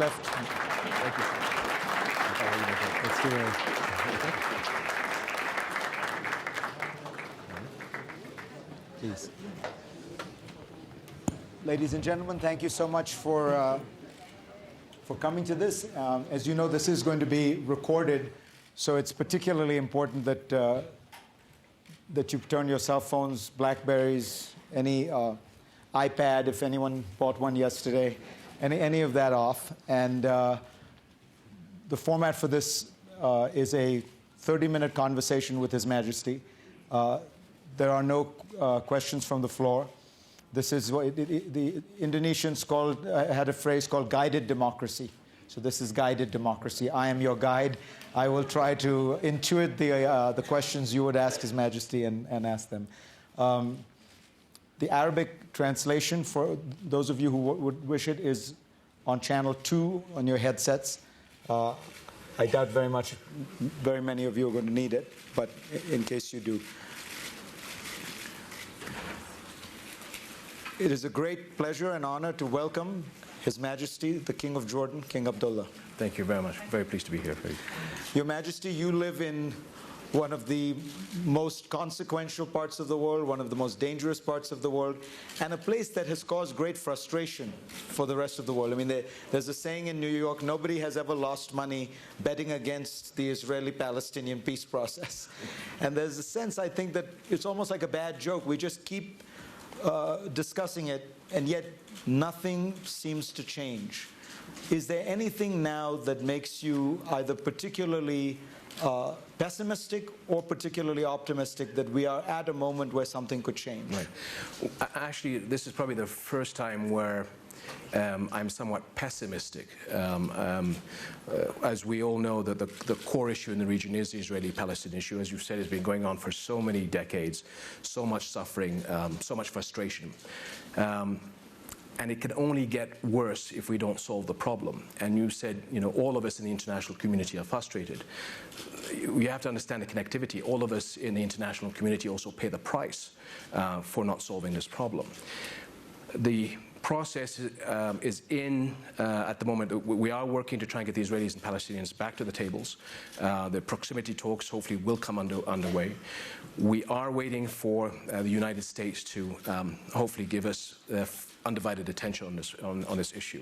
left. Thank you. Let's do it. Please. Ladies and gentlemen, thank you so much for coming to this. As you know, this is going to be recorded, so it's particularly important that that you turn your cell phones, Blackberries, any iPad, if anyone bought one yesterday, any of that off. And the format for this is a 30-minute conversation with His Majesty. There are no questions from the floor. This is what the Indonesians had a phrase called guided democracy. So this is guided democracy. I am your guide. I will try to intuit the questions you would ask His Majesty and ask them. The Arabic translation, for those of you who would wish it, is on channel 2 on your headsets. I doubt very many of you are going to need it, but in case you do. It is a great pleasure and honor to welcome His Majesty, the King of Jordan, King Abdullah. Thank you very much. Very pleased to be here. Your Majesty, you live in one of the most consequential parts of the world, one of the most dangerous parts of the world, and a place that has caused great frustration for the rest of the world. I mean, there's a saying in New York, nobody has ever lost money betting against the Israeli-Palestinian peace process. And there's a sense, I think, that it's almost like a bad joke. We just keep discussing it, and yet nothing seems to change. Is there anything now that makes you either particularly pessimistic or particularly optimistic that we are at a moment where something could change? Right. Actually, this is probably the first time where I'm somewhat pessimistic. As we all know, that the core issue in the region is the Israeli-Palestinian issue. As you've said, it's been going on for so many decades, so much suffering, so much frustration. And it can only get worse if we don't solve the problem. And you said, you know, all of us in the international community are frustrated. We have to understand the connectivity. All of us in the international community also pay the price for not solving this problem. The process is at the moment. We are working to try and get the Israelis and Palestinians back to the tables. The proximity talks hopefully will come underway. We are waiting for the United States to hopefully give us undivided attention on this issue.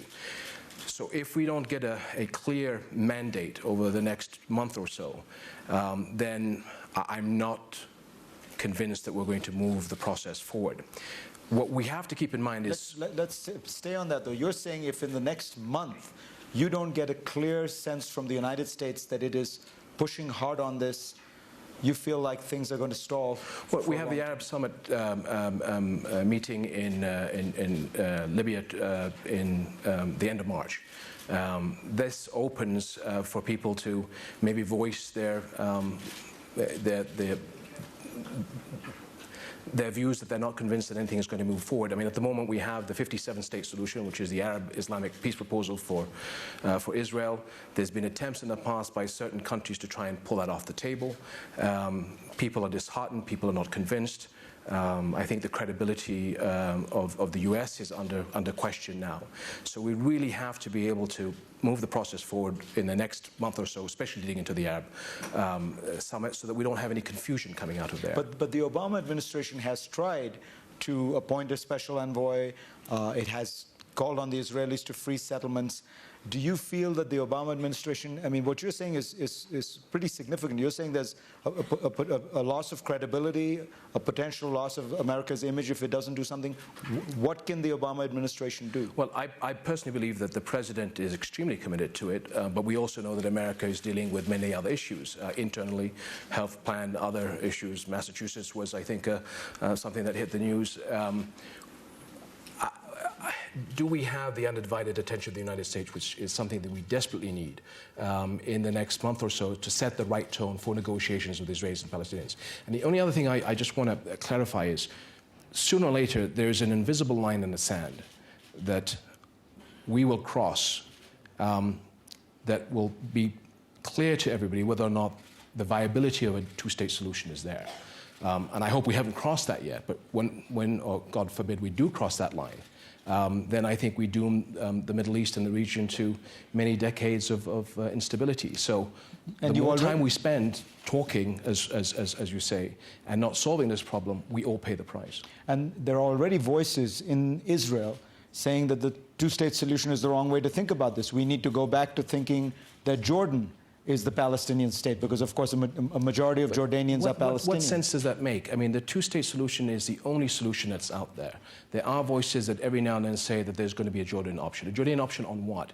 So if we don't get a clear mandate over the next month or so, then I'm not convinced that we're going to move the process forward. What we have to keep in mind is... Let's stay on that, though. You're saying if in the next month you don't get a clear sense from the United States that it is pushing hard on this, you feel like things are going to stall? Well, we have the Arab Summit meeting in Libya in the end of March. This opens for people to maybe voice their views that they're not convinced that anything is going to move forward. I mean, at the moment we have the 57-state solution, which is the Arab-Islamic peace proposal for Israel. There's been attempts in the past by certain countries to try and pull that off the table. People are disheartened. People are not convinced. I think the credibility of the US is under question now. So we really have to be able to move the process forward in the next month or so, especially leading into the Arab Summit, so that we don't have any confusion coming out of there. But the Obama administration has tried to appoint a special envoy. It has called on the Israelis to free settlements. Do you feel that the Obama administration, I mean, what you're saying is pretty significant. You're saying there's a loss of credibility, a potential loss of America's image if it doesn't do something. What can the Obama administration do? Well, I personally believe that the president is extremely committed to it, but we also know that America is dealing with many other issues, internally, health plan, other issues. Massachusetts was, I think, something that hit the news. Do we have the undivided attention of the United States, which is something that we desperately need in the next month or so to set the right tone for negotiations with Israelis and Palestinians? And the only other thing I just want to clarify is, sooner or later, there's an invisible line in the sand that we will cross that will be clear to everybody whether or not the viability of a two-state solution is there. And I hope we haven't crossed that yet, but when or God forbid, we do cross that line, then I think we doom the Middle East and the region to many decades of instability. So the more time we spend talking, as you say, and not solving this problem, we all pay the price. And there are already voices in Israel saying that the two-state solution is the wrong way to think about this. We need to go back to thinking that Jordan is the Palestinian state, because of course a majority of Jordanians are Palestinians. What sense does that make? I mean, the two-state solution is the only solution that's out there. There are voices that every now and then say that there's going to be a Jordan option. A Jordan option on what?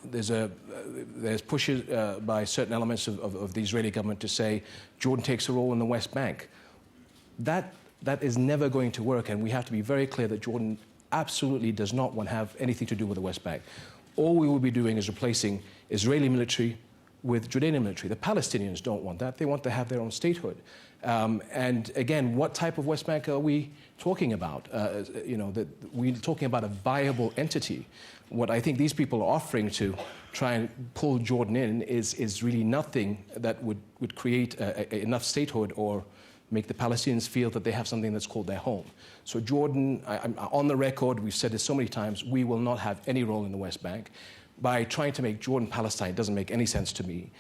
There's pushes by certain elements of the Israeli government to say Jordan takes a role in the West Bank. That is never going to work, and we have to be very clear that Jordan absolutely does not want to have anything to do with the West Bank. All we will be doing is replacing Israeli military with Jordanian military. The Palestinians don't want that. They want to have their own statehood. And again, what type of West Bank are we talking about? We're talking about a viable entity. What I think these people are offering to try and pull Jordan in is really nothing that would create enough statehood or make the Palestinians feel that they have something that's called their home. So Jordan, I'm on the record, we've said this so many times, we will not have any role in the West Bank. By trying to make Jordan Palestine doesn't make any sense to me.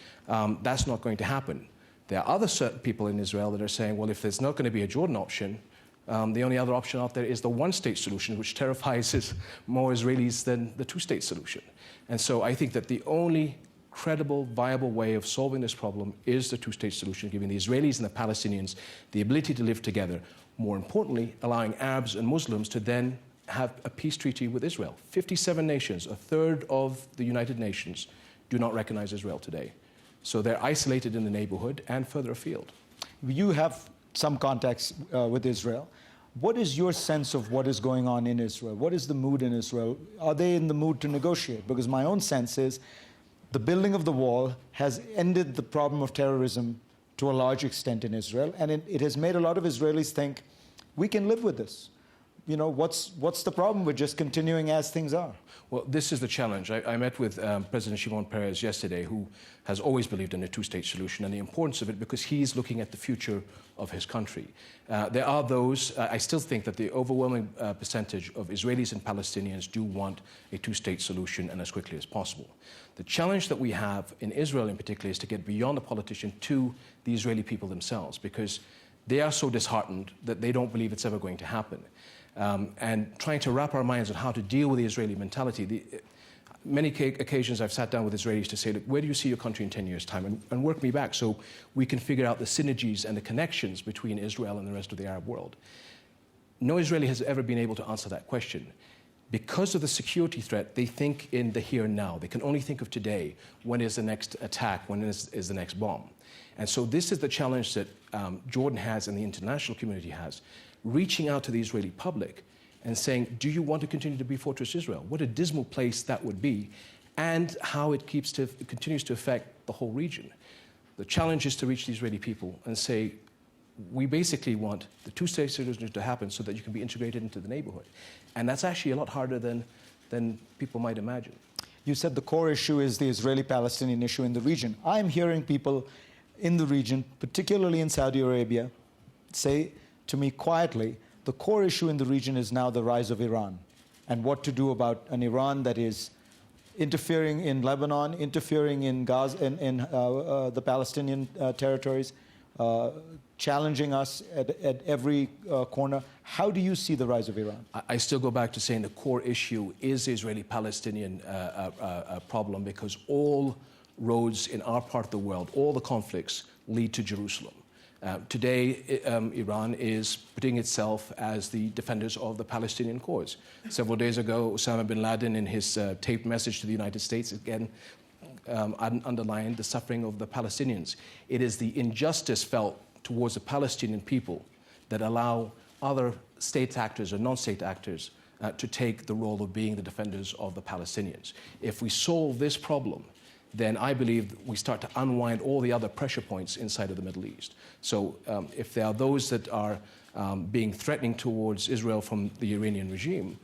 That's not going to happen. There are other certain people in Israel that are saying, well, if there's not going to be a Jordan option, the only other option out there is the one-state solution, which terrifies more Israelis than the two-state solution. And so I think that the only credible, viable way of solving this problem is the two-state solution, giving the Israelis and the Palestinians the ability to live together. More importantly, allowing Arabs and Muslims to then have a peace treaty with Israel. 57 nations, a third of the United Nations, do not recognize Israel today. So they're isolated in the neighborhood and further afield. You have some contacts with Israel. What is your sense of what is going on in Israel? What is the mood in Israel? Are they in the mood to negotiate? Because my own sense is the building of the wall has ended the problem of terrorism to a large extent in Israel, and it has made a lot of Israelis think, we can live with this. You know, what's the problem with just continuing as things are? Well, this is the challenge. I met with President Shimon Peres yesterday, who has always believed in a two-state solution and the importance of it because he's looking at the future of his country. There are those, I still think that the overwhelming percentage of Israelis and Palestinians do want a two-state solution and as quickly as possible. The challenge that we have in Israel in particular is to get beyond the politician to the Israeli people themselves, because they are so disheartened that they don't believe it's ever going to happen. And trying to wrap our minds on how to deal with the Israeli mentality. Many occasions I've sat down with Israelis to say, look, where do you see your country in 10 years' time? And work me back so we can figure out the synergies and the connections between Israel and the rest of the Arab world. No Israeli has ever been able to answer that question. Because of the security threat, they think in the here and now. They can only think of today. When is the next attack? When is the next bomb? And so this is the challenge that Jordan has and the international community has, reaching out to the Israeli public and saying, do you want to continue to be Fortress Israel? What a dismal place that would be, and how it continues to affect the whole region. The challenge is to reach the Israeli people and say, we basically want the two-state solution to happen so that you can be integrated into the neighborhood. And that's actually a lot harder than people might imagine. You said the core issue is the Israeli-Palestinian issue in the region. I'm hearing people in the region, particularly in Saudi Arabia, say to me quietly, the core issue in the region is now the rise of Iran and what to do about an Iran that is interfering in Lebanon, interfering in Gaza, in the Palestinian territories, challenging us at every corner. How do you see the rise of Iran? I still go back to saying the core issue is the Israeli-Palestinian problem, because all roads in our part of the world, all the conflicts lead to Jerusalem. Today, Iran is putting itself as the defenders of the Palestinian cause. Several days ago, Osama bin Laden, in his taped message to the United States, again underlined the suffering of the Palestinians. It is the injustice felt towards the Palestinian people that allow other state actors or non-state actors to take the role of being the defenders of the Palestinians. If we solve this problem, then I believe we start to unwind all the other pressure points inside of the Middle East. So if there are those that are being threatening towards Israel from the Iranian regime,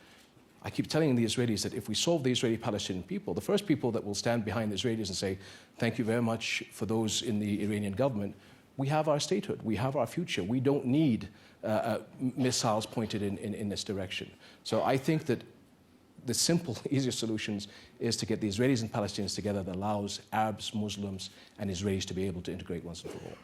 I keep telling the Israelis that if we solve the Israeli-Palestinian people, the first people that will stand behind the Israelis and say, thank you very much for those in the Iranian government, we have our statehood, we have our future. We don't need missiles pointed in this direction. So I think that the simple, easier solutions is to get the Israelis and Palestinians together that allows Arabs, Muslims, and Israelis to be able to integrate once and for all.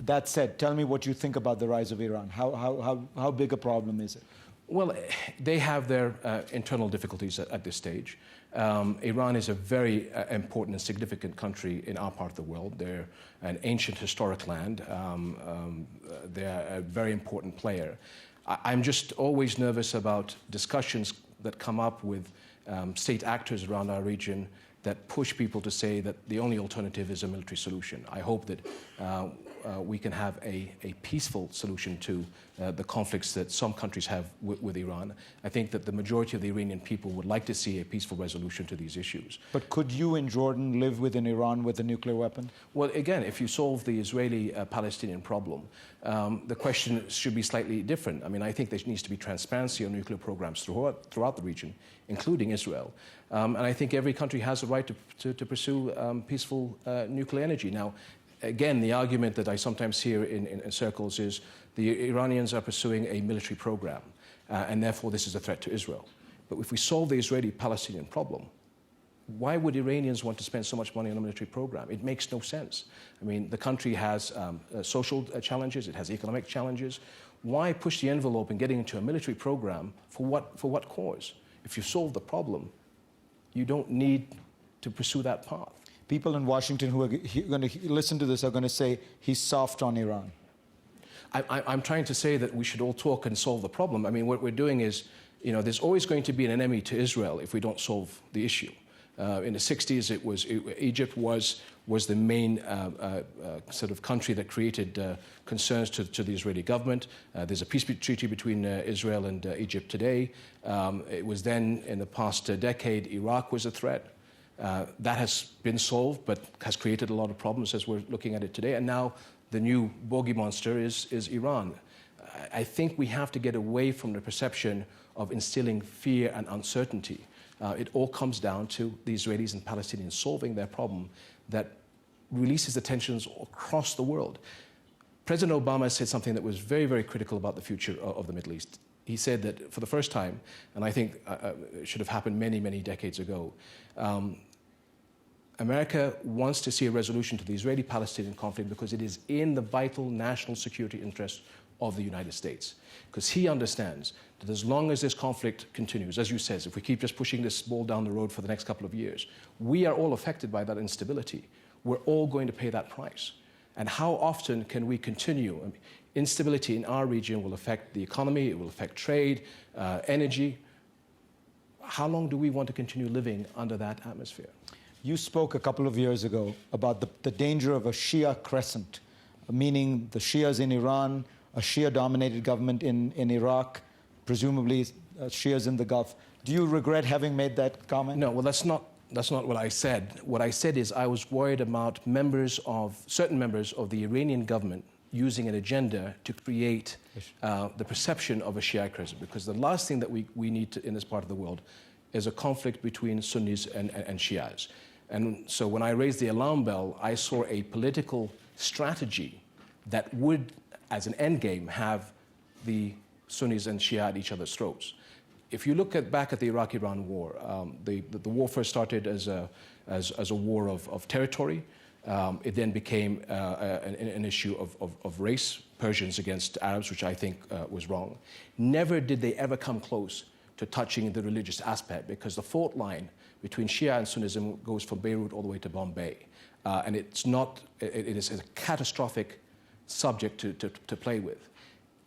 That said, tell me what you think about the rise of Iran. How big a problem is it? Well, they have their internal difficulties at this stage. Iran is a very important and significant country in our part of the world. They're an ancient historic land. They're a very important player. I'm just always nervous about discussions that come up with state actors around our region that push people to say that the only alternative is a military solution. I hope that we can have a peaceful solution to the conflicts that some countries have with Iran. I think that the majority of the Iranian people would like to see a peaceful resolution to these issues. But could you in Jordan live within Iran with a nuclear weapon? Well, again, if you solve the Israeli-Palestinian problem, the question should be slightly different. I mean, I think there needs to be transparency on nuclear programs throughout the region, including Israel. And I think every country has a right to pursue peaceful nuclear energy. Now, again, the argument that I sometimes hear in circles is the Iranians are pursuing a military program, and therefore this is a threat to Israel. But if we solve the Israeli-Palestinian problem, why would Iranians want to spend so much money on a military program? It makes no sense. I mean, the country has social challenges, it has economic challenges. Why push the envelope in getting into a military program for what cause? If you solve the problem, you don't need to pursue that path. People in Washington who are going to listen to this are going to say he's soft on Iran. I'm trying to say that we should all talk and solve the problem. I mean, what we're doing is, you know, there's always going to be an enemy to Israel if we don't solve the issue. In the 60s, Egypt was the main sort of country that created concerns to the Israeli government. There's a peace treaty between Israel and Egypt today. It was then, in the past decade, Iraq was a threat. That has been solved, but has created a lot of problems as we're looking at it today. And now the new bogey monster is Iran. I think we have to get away from the perception of instilling fear and uncertainty. It all comes down to the Israelis and Palestinians solving their problem that releases the tensions across the world. President Obama said something that was very, very critical about the future of the Middle East. He said that for the first time, and I think it should have happened many, many decades ago, America wants to see a resolution to the Israeli-Palestinian conflict because it is in the vital national security interest of the United States. Because he understands that as long as this conflict continues, as you said, if we keep just pushing this ball down the road for the next couple of years, we are all affected by that instability. We're all going to pay that price. And how often can we continue? I mean, instability in our region will affect the economy, it will affect trade, energy. How long do we want to continue living under that atmosphere? You spoke a couple of years ago about the danger of a Shia crescent, meaning the Shias in Iran, a Shia-dominated government in Iraq, presumably Shias in the Gulf. Do you regret having made that comment? No, well, that's not what I said. What I said is I was worried about certain members of the Iranian government using an agenda to create the perception of a Shia crescent, because the last thing that we need in this part of the world is a conflict between Sunnis and Shias. And so when I raised the alarm bell, I saw a political strategy that would, as an endgame, have the Sunnis and Shia at each other's throats. If you look back at the Iraq-Iran war, the war first started as a war of territory. It then became an issue of race, Persians against Arabs, which I think was wrong. Never did they ever come close to touching the religious aspect, because the fault line between Shia and Sunnism goes from Beirut all the way to Bombay. And it is a catastrophic subject to play with.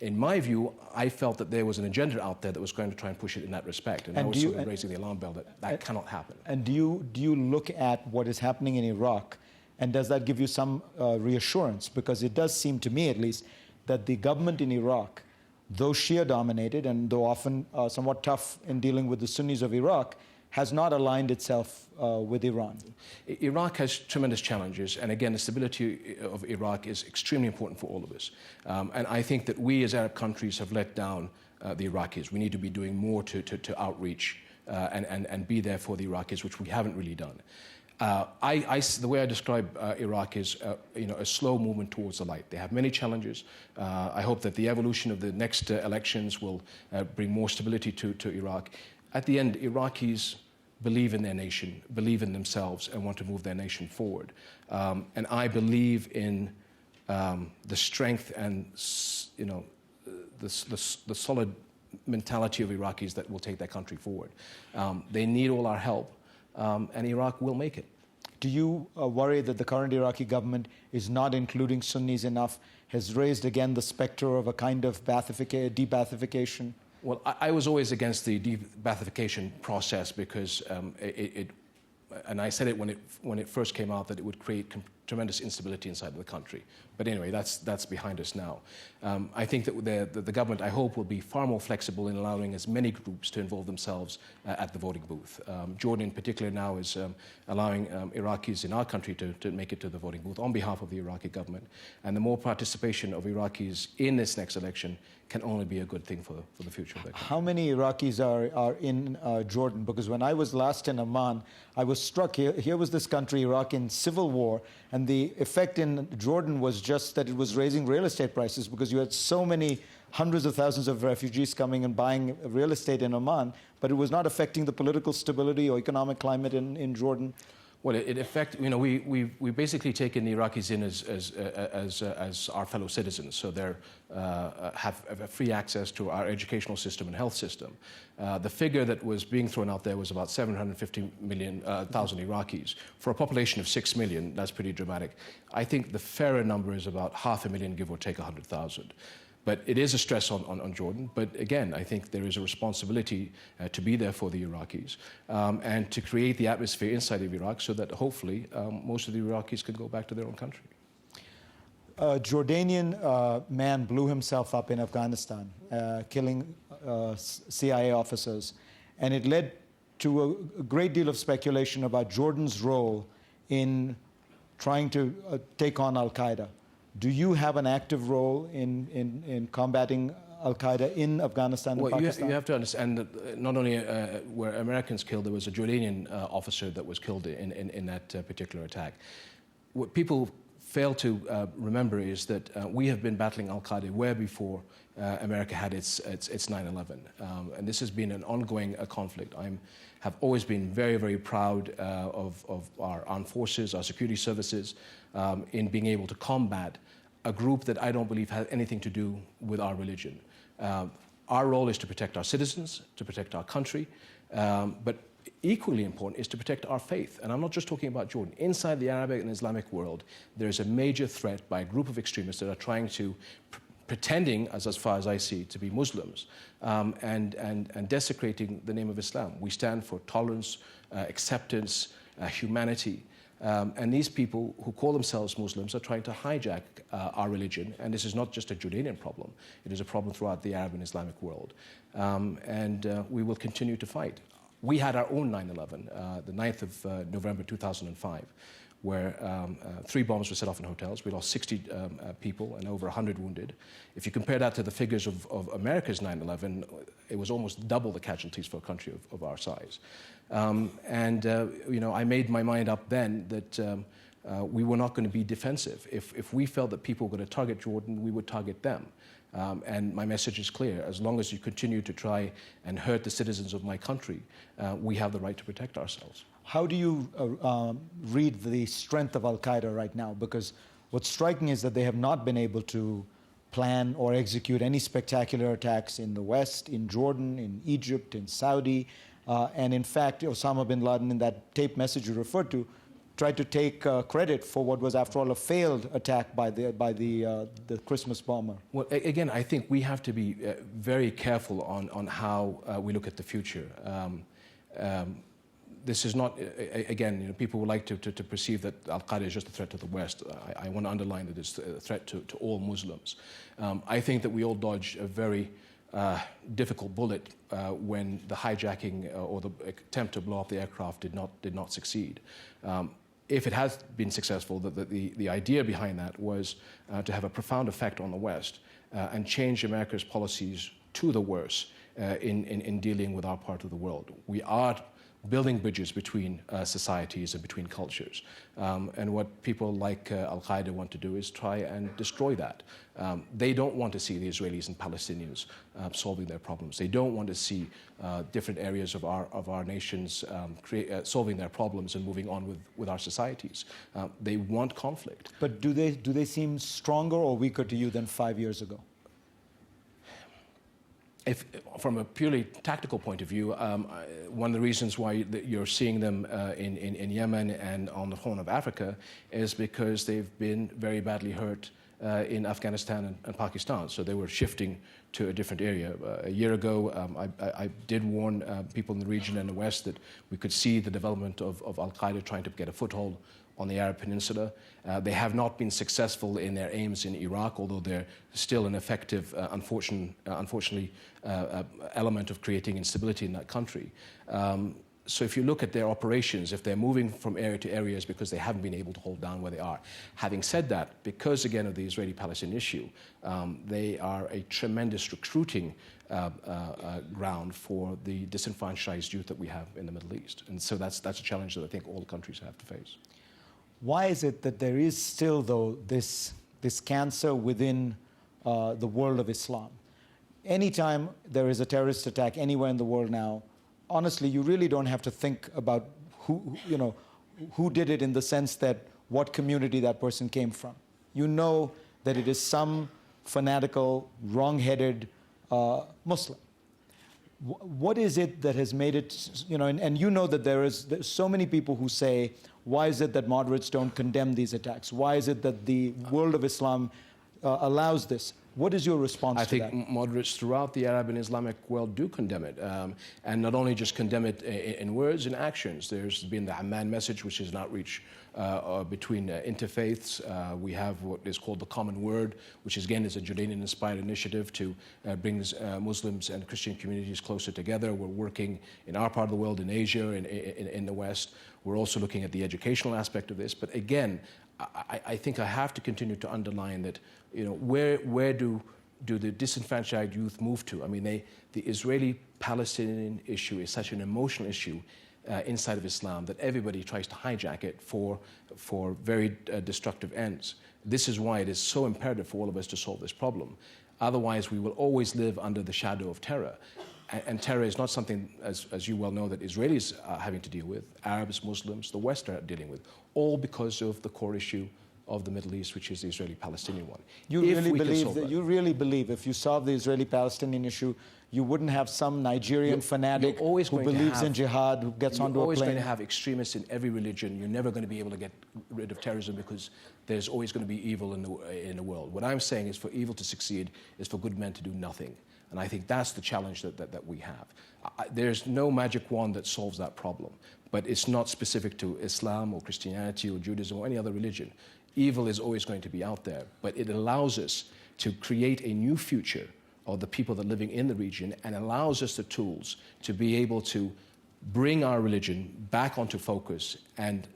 In my view, I felt that there was an agenda out there that was going to try and push it in that respect. And I was sort of raising the alarm bell that cannot happen. And do you look at what is happening in Iraq, and does that give you some reassurance? Because it does seem to me, at least, that the government in Iraq, though Shia-dominated and though often somewhat tough in dealing with the Sunnis of Iraq, has not aligned itself with Iran. Iraq has tremendous challenges, and again, the stability of Iraq is extremely important for all of us. And I think that we as Arab countries have let down the Iraqis. We need to be doing more to outreach and be there for the Iraqis, which we haven't really done. The way I describe Iraq is, a slow movement towards the light. They have many challenges. I hope that the evolution of the next elections will bring more stability to Iraq. At the end, Iraqis believe in their nation, believe in themselves, and want to move their nation forward. And I believe in the strength and, the solid mentality of Iraqis that will take their country forward. They need all our help. And Iraq will make it. Do you worry that the current Iraqi government is not including Sunnis enough, has raised again the specter of a kind of de-Baathification? Well, I was always against the de-Baathification process because and I said it when it first came out, that it would create tremendous instability inside the country. But anyway, that's behind us now. I think that the government, I hope, will be far more flexible in allowing as many groups to involve themselves at the voting booth. Jordan in particular now is allowing Iraqis in our country to make it to the voting booth on behalf of the Iraqi government. And the more participation of Iraqis in this next election can only be a good thing for the future of their country. How many Iraqis are in Jordan? Because when I was last in Amman, I was struck. Here was this country, Iraq, in civil war, and the effect in Jordan was just that it was raising real estate prices because you had so many hundreds of thousands of refugees coming and buying real estate in Oman, but it was not affecting the political stability or economic climate in Jordan. Well, it affects, we basically taken the Iraqis in as our fellow citizens, so they have free access to our educational system and health system. The figure that was being thrown out there was about 750,000 Iraqis. For a population of 6 million, that's pretty dramatic. I think the fairer number is about 500,000, give or take 100,000. But it is a stress on Jordan. But again, I think there is a responsibility to be there for the Iraqis and to create the atmosphere inside of Iraq so that hopefully most of the Iraqis can go back to their own country. A Jordanian man blew himself up in Afghanistan, killing CIA officers. And it led to a great deal of speculation about Jordan's role in trying to take on Al Qaeda. Do you have an active role in combating Al Qaeda in Afghanistan and Pakistan? You have to understand that not only were Americans killed, there was a Jordanian officer that was killed in that particular attack. What people fail to remember is that we have been battling Al Qaeda way before America had its 9/11, and this has been an ongoing conflict. I have always been very, very proud of our armed forces, our security services, in being able to combat a group that I don't believe has anything to do with our religion. Our role is to protect our citizens, to protect our country, but equally important is to protect our faith. And I'm not just talking about Jordan. Inside the Arabic and Islamic world, there is a major threat by a group of extremists that are trying to, pretending, as far as I see, to be Muslims, and desecrating the name of Islam. We stand for tolerance, acceptance, humanity. And these people who call themselves Muslims are trying to hijack our religion. And this is not just a Jordanian problem. It is a problem throughout the Arab and Islamic world. And we will continue to fight. We had our own 9/11, the 9th of November 2005, where 3 bombs were set off in hotels. We lost 60 people and over 100 wounded. If you compare that to the figures of America's 9/11, it was almost double the casualties for a country of our size. I made my mind up then that we were not going to be defensive. If we felt that people were going to target Jordan, we would target them. And my message is clear. As long as you continue to try and hurt the citizens of my country, we have the right to protect ourselves. How do you read the strength of Al Qaeda right now? Because what's striking is that they have not been able to plan or execute any spectacular attacks in the West, in Jordan, in Egypt, in Saudi. And in fact, Osama bin Laden, in that tape message you referred to, tried to take credit for what was, after all, a failed attack by the Christmas bomber. Well, again, I think we have to be very careful on how we look at the future. This is not, again, people would like to perceive that Al Qaeda is just a threat to the West. I want to underline that it's a threat to all Muslims. I think that we all dodged a very difficult bullet when the hijacking or the attempt to blow up the aircraft did not succeed. If it has been successful, the idea behind that was to have a profound effect on the West and change America's policies to the worse in dealing with our part of the world. We are building bridges between societies and between cultures. And what people like Al Qaeda want to do is try and destroy that. They don't want to see the Israelis and Palestinians solving their problems. They don't want to see different areas of our nations solving their problems and moving on with our societies. They want conflict. But do they seem stronger or weaker to you than 5 years ago? If, from a purely tactical point of view, one of the reasons why you're seeing them in Yemen and on the Horn of Africa is because they've been very badly hurt in Afghanistan and Pakistan. So they were shifting to a different area. A year ago, I did warn people in the region and the West that we could see the development of Al Qaeda trying to get a foothold on the Arab Peninsula. They have not been successful in their aims in Iraq, although they're still an effective, unfortunately, element of creating instability in that country. So if you look at their operations, if they're moving from area to areas because they haven't been able to hold down where they are. Having said that, because again of the Israeli-Palestinian issue, they are a tremendous recruiting ground for the disenfranchised youth that we have in the Middle East. And so that's a challenge that I think all countries have to face. Why is it that there is still, though, this cancer within the world of Islam? Anytime there is a terrorist attack anywhere in the world now, honestly, you really don't have to think about who did it in the sense that what community that person came from. You know that it is some fanatical, wrong-headed Muslim. What is it that has made it, and you know that there's so many people who say, why is it that moderates don't condemn these attacks? Why is it that the world of Islam allows this? What is your response to that? I think moderates throughout the Arab and Islamic world do condemn it. And not only just condemn it in words and actions. There's been the Amman message, which is an outreach between interfaiths. We have what is called the Common Word, which again is a Jordanian-inspired initiative to bring Muslims and Christian communities closer together. We're working in our part of the world, in Asia, in the West. We're also looking at the educational aspect of this. But again, I think I have to continue to underline that, where do the disenfranchised youth move to? I mean, the Israeli-Palestinian issue is such an emotional issue inside of Islam that everybody tries to hijack it for very destructive ends. This is why it is so imperative for all of us to solve this problem. Otherwise, we will always live under the shadow of terror. And terror is not something, as you well know, that Israelis are having to deal with. Arabs, Muslims, the West are dealing with, all because of the core issue of the Middle East, which is the Israeli-Palestinian one. You really believe if you solve the Israeli-Palestinian issue, you wouldn't have some Nigerian fanatic who believes in jihad, who gets onto a plane? You're always going to have extremists in every religion. You're never going to be able to get rid of terrorism because there's always going to be evil in the world. What I'm saying is for evil to succeed is for good men to do nothing. And I think that's the challenge that we have. There's no magic wand that solves that problem, but it's not specific to Islam or Christianity or Judaism or any other religion. Evil is always going to be out there, but it allows us to create a new future of the people that are living in the region and allows us the tools to be able to bring our religion back onto focus and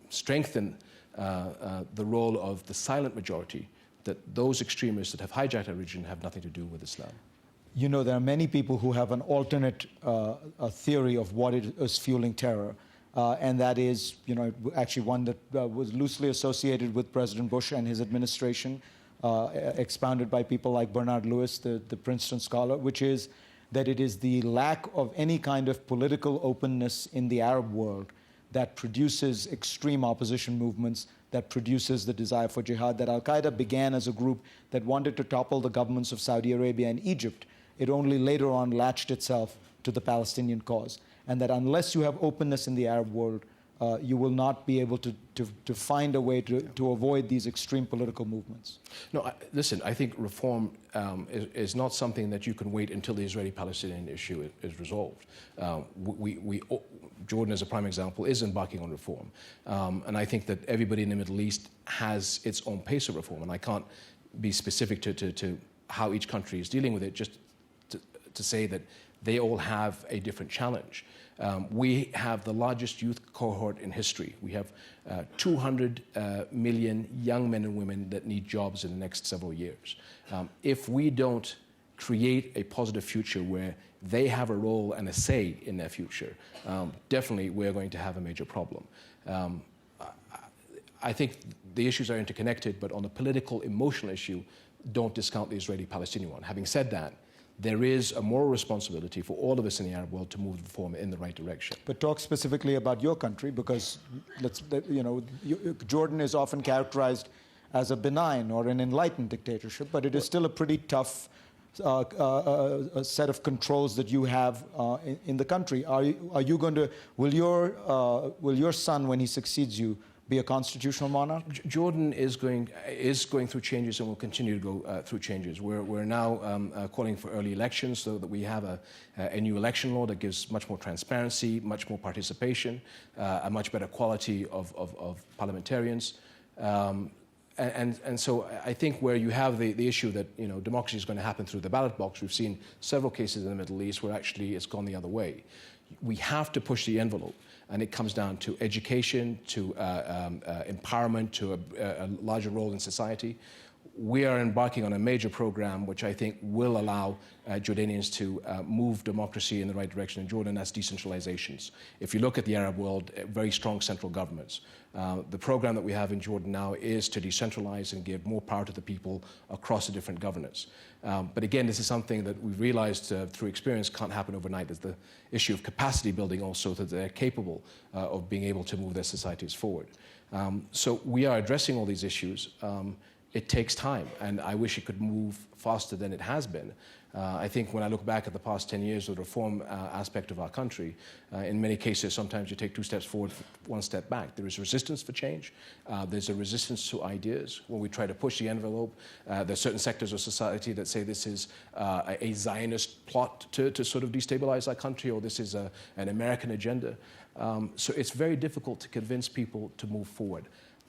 strengthen the role of the silent majority, that those extremists that have hijacked our religion have nothing to do with Islam. There are many people who have an alternate theory of what is fueling terror. And that is, actually one that was loosely associated with President Bush and his administration, expounded by people like Bernard Lewis, the Princeton scholar, which is that it is the lack of any kind of political openness in the Arab world that produces extreme opposition movements, that produces the desire for jihad, that Al Qaeda began as a group that wanted to topple the governments of Saudi Arabia and Egypt. It only later on latched itself to the Palestinian cause. And that unless you have openness in the Arab world, you will not be able to find a way to avoid these extreme political movements. No, listen, I think reform is not something that you can wait until the Israeli-Palestinian issue is resolved. Jordan, as a prime example, is embarking on reform. And I think that everybody in the Middle East has its own pace of reform. And I can't be specific to how each country is dealing with it, just to say that they all have a different challenge. We have the largest youth cohort in history. We have 200 million young men and women that need jobs in the next several years. If we don't create a positive future where they have a role and a say in their future, definitely we're going to have a major problem. I think the issues are interconnected, but on the political, emotional issue, don't discount the Israeli-Palestinian one. Having said that, there is a moral responsibility for all of us in the Arab world to move reform in the right direction. But talk specifically about your country, because Jordan is often characterized as a benign or an enlightened dictatorship, but it is still a pretty tough a set of controls that you have in the country. Are you going to? Will your son, when he succeeds you, be a constitutional monarch? Jordan is going through changes and will continue to go through changes. We're now calling for early elections so that we have a new election law that gives much more transparency, much more participation, a much better quality of parliamentarians. And so I think where you have the issue that democracy is going to happen through the ballot box, we've seen several cases in the Middle East where actually it's gone the other way. We have to push the envelope, and it comes down to education, to empowerment, to a larger role in society. We are embarking on a major program which I think will allow Jordanians to move democracy in the right direction in Jordan. That's decentralizations. If you look at the Arab world, very strong central governments. The program that we have in Jordan now is to decentralize and give more power to the people across the different governance. But again, this is something that we've realized through experience can't happen overnight. There's the issue of capacity building also, that they're capable of being able to move their societies forward. So we are addressing all these issues. It takes time, and I wish it could move faster than it has been. I think when I look back at the past 10 years of the reform aspect of our country, in many cases, sometimes you take 2 steps forward, 1 step back. There is resistance for change. There's a resistance to ideas. When we try to push the envelope, there are certain sectors of society that say this is a Zionist plot to sort of destabilize our country, or this is an American agenda. So it's very difficult to convince people to move forward.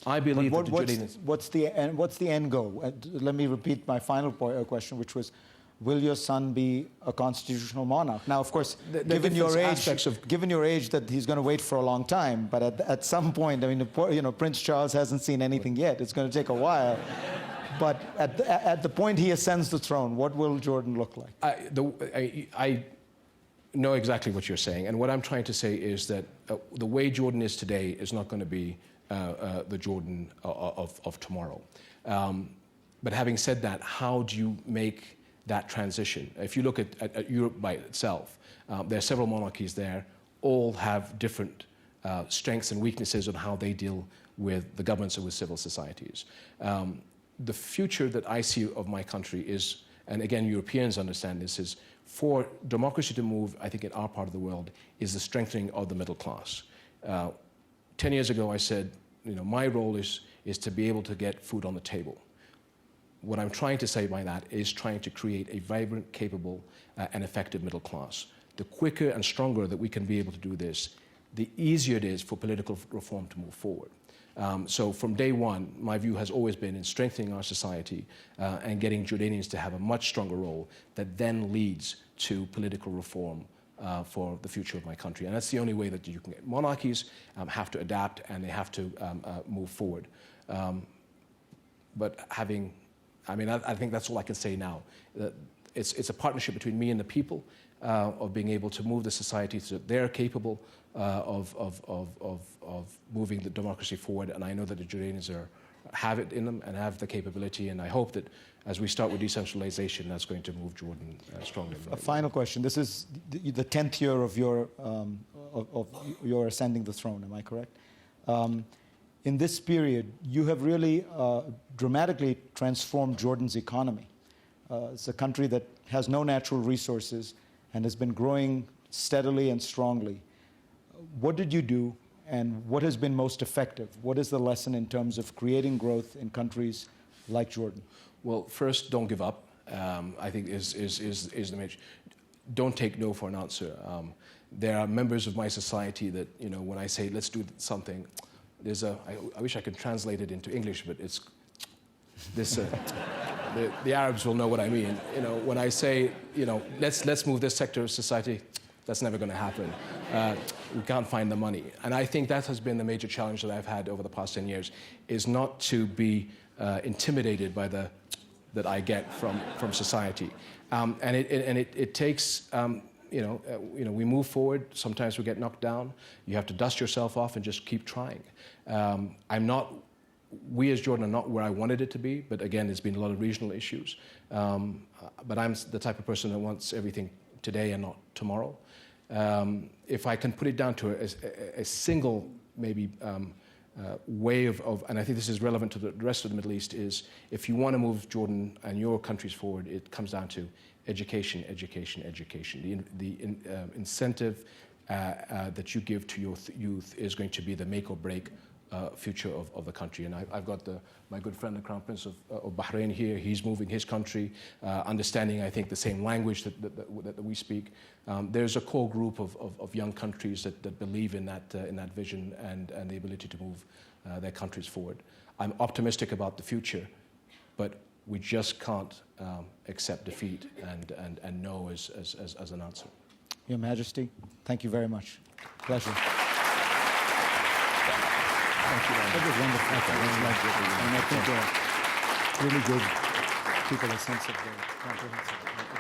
I believe that what's the end goal? Let me repeat my final question, which was, will your son be a constitutional monarch? Now, of course, given your age, that he's going to wait for a long time. But at some point, I mean, Prince Charles hasn't seen anything yet. It's going to take a while. But at the point he ascends the throne, what will Jordan look like? I know exactly what you're saying, and what I'm trying to say is that the way Jordan is today is not going to be the Jordan of tomorrow. But having said that, how do you make that transition? If you look at Europe by itself, there are several monarchies there, all have different strengths and weaknesses on how they deal with the governments and with civil societies. The future that I see of my country is, and again, Europeans understand this, is for democracy to move, I think in our part of the world, is the strengthening of the middle class. 10 years ago, I said, my role is to be able to get food on the table. What I'm trying to say by that is trying to create a vibrant, capable, and effective middle class. The quicker and stronger that we can be able to do this, the easier it is for political reform to move forward. So from day one, my view has always been in strengthening our society and getting Jordanians to have a much stronger role that then leads to political reform for the future of my country. And that's the only way that you can get. Monarchies have to adapt and they have to move forward. But I think that's all I can say now. It's a partnership between me and the people of being able to move the society so that they're capable of moving the democracy forward. And I know that the Jordanians have it in them and have the capability. And I hope that as we start with decentralization, that's going to move Jordan strongly. A final question. This is the 10th year of your ascending the throne, am I correct? In this period, you have really dramatically transformed Jordan's economy. It's a country that has no natural resources and has been growing steadily and strongly. What did you do, and what has been most effective? What is the lesson in terms of creating growth in countries like Jordan? Well, first, don't give up. I think is the message. Don't take no for an answer. There are members of my society that, when I say let's do something, there's I wish I could translate it into English, but it's this. The Arabs will know what I mean. When I say, let's move this sector of society, that's never going to happen. We can't find the money. And I think that has been the major challenge that I've had over the past 10 years, is not to be intimidated by that I get from society. And it takes we move forward. Sometimes we get knocked down. You have to dust yourself off and just keep trying. We as Jordan are not where I wanted it to be, but again, there's been a lot of regional issues. But I'm the type of person that wants everything today and not tomorrow. If I can put it down to a single maybe way of, and I think this is relevant to the rest of the Middle East, is if you want to move Jordan and your countries forward, it comes down to education, education, education. The incentive that you give to your youth is going to be the make or break future of the country. And I've got my good friend, the Crown Prince of Bahrain here. He's moving his country, understanding, I think, the same language that we speak. There's a core group of young countries that believe in that vision and the ability to move their countries forward. I'm optimistic about the future, but we just can't accept defeat and no as an answer. Your Majesty, thank you very much. Pleasure. Thank you. That was wonderful. And I think really gave people a sense of the comprehensive.